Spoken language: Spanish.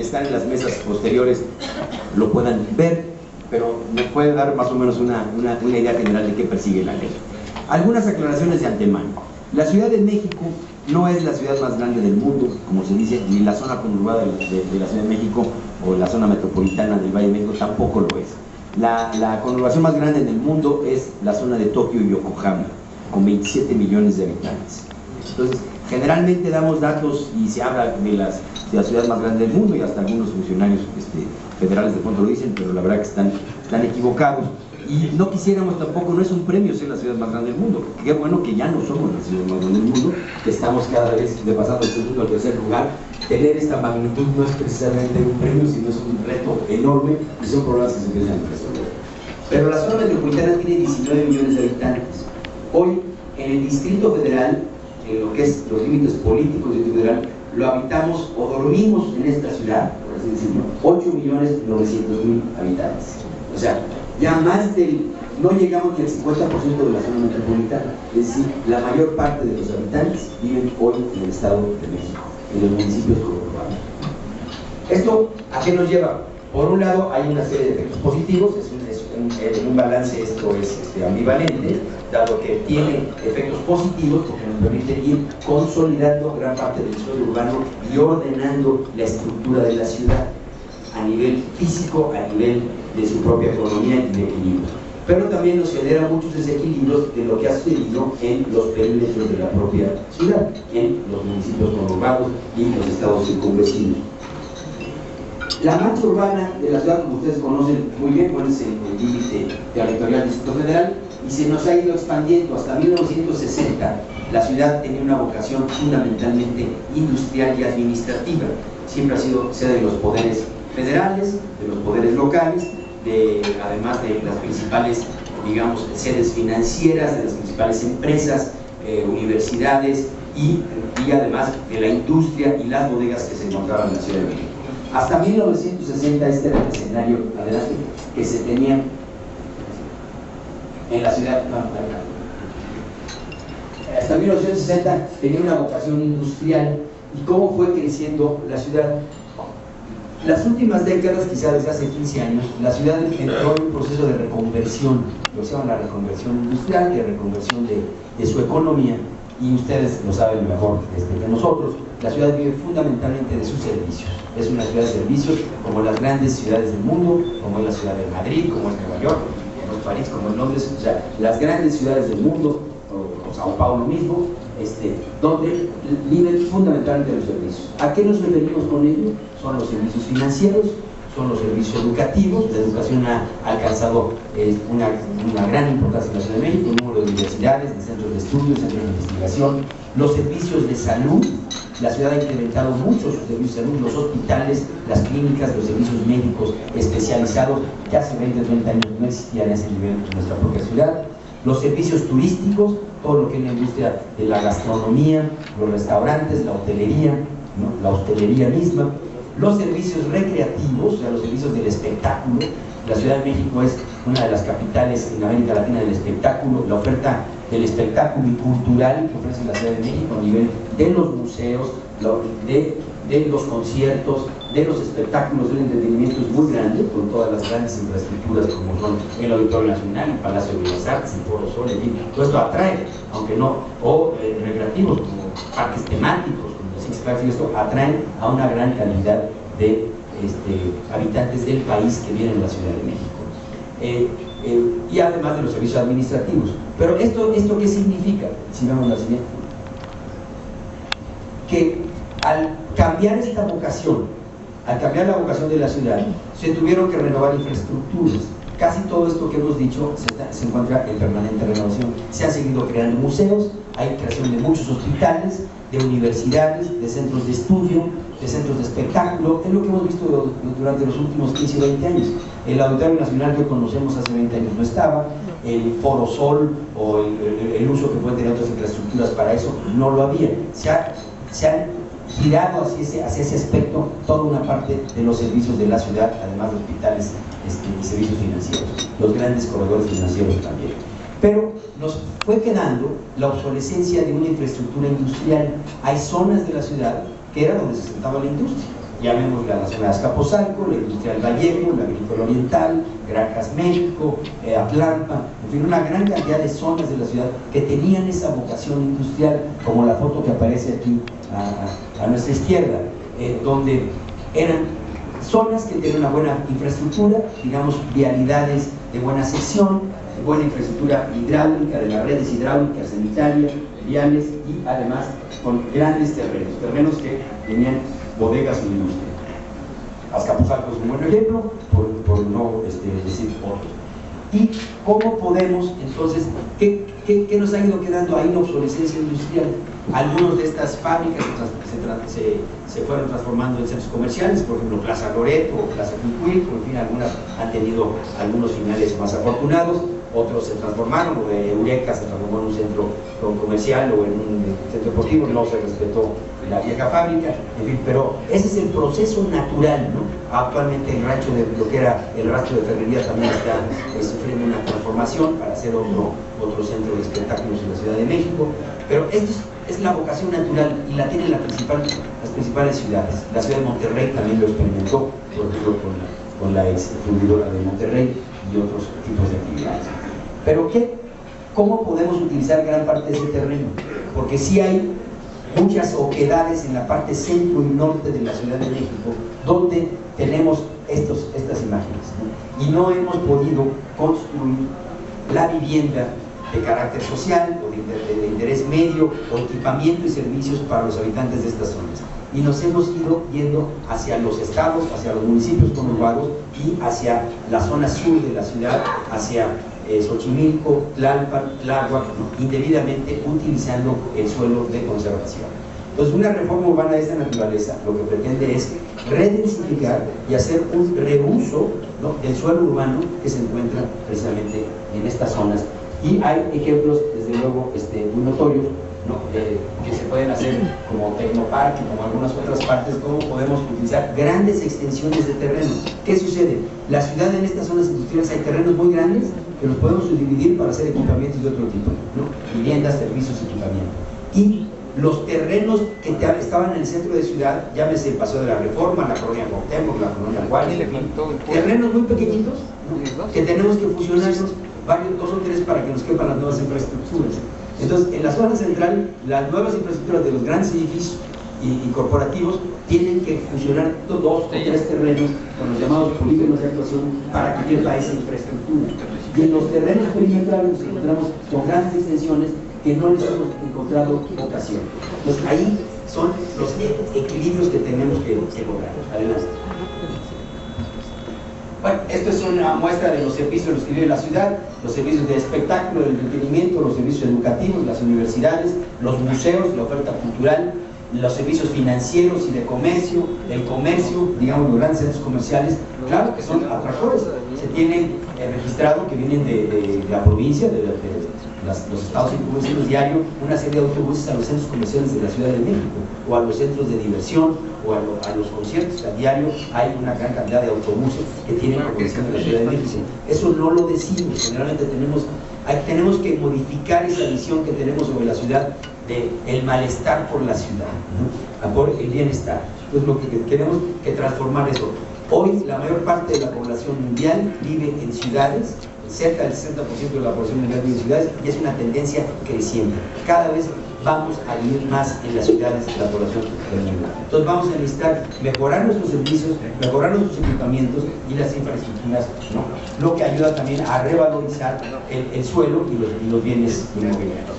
están en las mesas posteriores lo puedan ver, pero nos puede dar más o menos una idea general de qué persigue la ley. Algunas aclaraciones de antemano. La Ciudad de México no es la ciudad más grande del mundo, como se dice, ni la zona conurbada de la Ciudad de México o la zona metropolitana del Valle de México tampoco lo es. La conurbación más grande del mundo es la zona de Tokio y Yokohama, con 27 millones de habitantes. Entonces, generalmente damos datos y se habla de la ciudad más grande del mundo, y hasta algunos funcionarios federales de pronto lo dicen, pero la verdad que están equivocados. Y no quisiéramos tampoco, no es un premio ser la ciudad más grande del mundo. Qué bueno que ya no somos la ciudad más grande del mundo, que estamos cada vez pasando del segundo al tercer lugar. Tener esta magnitud no es precisamente un premio, sino es un reto enorme y son problemas que se empiezan a resolver. Pero la zona metropolitana tiene 19 millones de habitantes. Hoy, en el Distrito Federal, en lo que es los límites políticos del Distrito Federal, lo habitamos o dormimos en esta ciudad, por así decirlo, 8.900.000 habitantes. O sea, ya no llegamos ni al 50% de la zona metropolitana, es decir, la mayor parte de los habitantes viven hoy en el Estado de México, en los municipios conurbanos. ¿Esto a qué nos lleva? Por un lado, hay una serie de efectos positivos, en un balance esto es ambivalente, dado que tiene efectos positivos porque nos permite ir consolidando gran parte del suelo urbano y ordenando la estructura de la ciudad a nivel físico, a nivel de su propia economía y de equilibrio. Pero también nos genera muchos desequilibrios de lo que ha sucedido en los perímetros de la propia ciudad, en los municipios conurbados y los estados circunvecinos. La mancha urbana de la ciudad, como ustedes conocen muy bien, bueno, es el límite territorial del Distrito Federal y se nos ha ido expandiendo. Hasta 1960 la ciudad tenía una vocación fundamentalmente industrial y administrativa. Siempre ha sido sede de los poderes federales, de los poderes locales, además de las principales, digamos, sedes financieras, de las principales empresas, universidades y además de la industria y las bodegas que se encontraban en la Ciudad de México. Hasta 1960 este era el escenario, adelante, que se tenía en la ciudad. Hasta 1960 tenía una vocación industrial. ¿Y cómo fue creciendo la ciudad? Las últimas décadas, quizá desde hace 15 años, la ciudad entró en un proceso de reconversión, lo que se llama la reconversión industrial, de reconversión de su economía, y ustedes lo saben mejor que nosotros. La ciudad vive fundamentalmente de sus servicios. Es una ciudad de servicios como las grandes ciudades del mundo, como es la ciudad de Madrid, como es Nueva York, como es París, como es Londres, o sea, las grandes ciudades del mundo, o Sao Paulo mismo, donde viven fundamentalmente los servicios. ¿A qué nos referimos con ello? Son los servicios financieros, son los servicios educativos. La educación ha alcanzado una gran importancia en la Ciudad de México, un número de universidades, de centros de estudios, centros de investigación, los servicios de salud. La ciudad ha incrementado mucho sus servicios de salud, los hospitales, las clínicas, los servicios médicos especializados, que hace 20 o 30 años no existían a ese nivel en nuestra propia ciudad. Los servicios turísticos, todo lo que es la industria de la gastronomía, los restaurantes, la hotelería, ¿no? La hostelería misma, los servicios recreativos, o sea, los servicios del espectáculo. La Ciudad de México es una de las capitales en América Latina del espectáculo. La oferta del espectáculo y cultural que ofrece la Ciudad de México a nivel de los museos, de los conciertos, de los espectáculos, del entretenimiento es muy grande, con todas las grandes infraestructuras como son el Auditorio Nacional, el Palacio de Bellas Artes, el Foro Sol, en fin, todo esto atrae, aunque no, o recreativos como parques temáticos, como los Six Flags, y esto atraen a una gran cantidad de habitantes del país que vienen a la Ciudad de México. Y además de los servicios administrativos. Pero ¿esto qué significa? Si vemos la siguiente. Que al cambiar esta vocación, al cambiar la vocación de la ciudad, se tuvieron que renovar infraestructuras. Casi todo esto que hemos dicho se encuentra en permanente renovación. Se han seguido creando museos, hay creación de muchos hospitales, de universidades, de centros de estudio, de centros de espectáculo. Es lo que hemos visto durante los últimos 15 o 20 años. El Auditorio Nacional que conocemos hace 20 años no estaba, el Foro Sol o el uso que pueden tener otras infraestructuras para eso no lo había. Se han girado hacia ese aspecto toda una parte de los servicios de la ciudad, además de hospitales y servicios financieros, los grandes corredores financieros también. Pero nos fue quedando la obsolescencia de una infraestructura industrial. Hay zonas de la ciudad que era donde se sentaba la industria. llamémosle a la zona de Azcapotzalco, la Industrial Vallejo, la Agrícola Oriental, Granjas México, Atlanta, en fin, una gran cantidad de zonas de la ciudad que tenían esa vocación industrial, como la foto que aparece aquí a nuestra izquierda, donde eran zonas que tienen una buena infraestructura, digamos, vialidades de buena sección, buena infraestructura hidráulica, de las redes hidráulicas, sanitarias, viales, y además con grandes terrenos que tenían bodegas o industria. Azcapotzalco es un buen ejemplo, por no decir otros. ¿Y cómo podemos, entonces, qué nos ha ido quedando ahí la obsolescencia industrial? Algunas de estas fábricas se fueron transformando en centros comerciales, por ejemplo Plaza Loreto o Plaza Cuicuilco, en fin, algunas han tenido algunos finales más afortunados, otros se transformaron, Eureka se transformó en un centro comercial o en un centro deportivo, no se respetó la vieja fábrica, en fin, pero ese es el proceso natural, ¿no? Actualmente el rancho de lo que era el rancho de Ferrería también está sufriendo una transformación para hacer otro centro de espectáculos en la Ciudad de México, pero esto es la vocación natural y la tienen las principales ciudades. La ciudad de Monterrey también lo experimentó, por ejemplo con la ex fundidora de Monterrey y otros tipos de actividades. Pero ¿cómo podemos utilizar gran parte de ese terreno? Porque sí hay muchas oquedades en la parte centro y norte de la Ciudad de México donde tenemos estas imágenes, ¿no? Y no hemos podido construir la vivienda de carácter social o de interés medio o equipamiento y servicios para los habitantes de estas zonas. Y nos hemos ido yendo hacia los estados, hacia los municipios conurbados y hacia la zona sur de la ciudad, hacia Xochimilco, Tlalpan, Tláhuac, ¿no? Indebidamente utilizando el suelo de conservación. Entonces, una reforma urbana de esta naturaleza lo que pretende es redensificar y hacer un reuso, ¿no?, del suelo urbano que se encuentra precisamente en estas zonas. Y hay ejemplos, desde luego, muy notorios, ¿no?, que se pueden hacer como Tecnoparque, como algunas otras partes, cómo podemos utilizar grandes extensiones de terreno. ¿Qué sucede? La ciudad, en estas zonas industriales hay terrenos muy grandes que los podemos subdividir para hacer equipamientos de otro tipo, ¿no?, viviendas, servicios, equipamiento. Y los terrenos que estaban en el centro de ciudad, llámese el Paseo de la Reforma, la colonia Cuauhtémoc, la colonia Juárez, terrenos muy pequeñitos, ¿no?, que tenemos que fusionarnos dos o tres para que nos quepan las nuevas infraestructuras. Entonces, en la zona central, las nuevas infraestructuras de los grandes edificios y corporativos tienen que fusionar dos o tres terrenos con los llamados polígonos de actuación para que quepa esa infraestructura. Y en los terrenos perimetrales nos encontramos con grandes extensiones que no les hemos encontrado vocación. Entonces, ahí son los equilibrios que tenemos que lograr. Adelante. Bueno, esto es una muestra de los servicios de los que vive la ciudad, los servicios de espectáculo, de entretenimiento, los servicios educativos, las universidades, los museos, la oferta cultural, los servicios financieros y de comercio, el comercio, digamos, los grandes centros comerciales, claro que son atractores. Se tienen registrado que vienen de la provincia, los estados incumbentes diario, una serie de autobuses a los centros comerciales de la Ciudad de México, o a los centros de diversión, o a los conciertos. A diario hay una gran cantidad de autobuses que tienen conexión de la Ciudad de México. Eso no lo decimos, generalmente tenemos que modificar esa visión que tenemos sobre la ciudad, de el malestar por la ciudad, ¿no?, por el bienestar. Entonces, lo que queremos que transformar eso. Hoy la mayor parte de la población mundial vive en ciudades, cerca del 60% de la población mundial vive en ciudades, y es una tendencia creciente. Cada vez vamos a vivir más en las ciudades de la población del mundo. Entonces vamos a necesitar mejorar nuestros servicios, mejorar nuestros equipamientos y las infraestructuras, ¿no?, lo que ayuda también a revalorizar el suelo y los bienes inmobiliarios.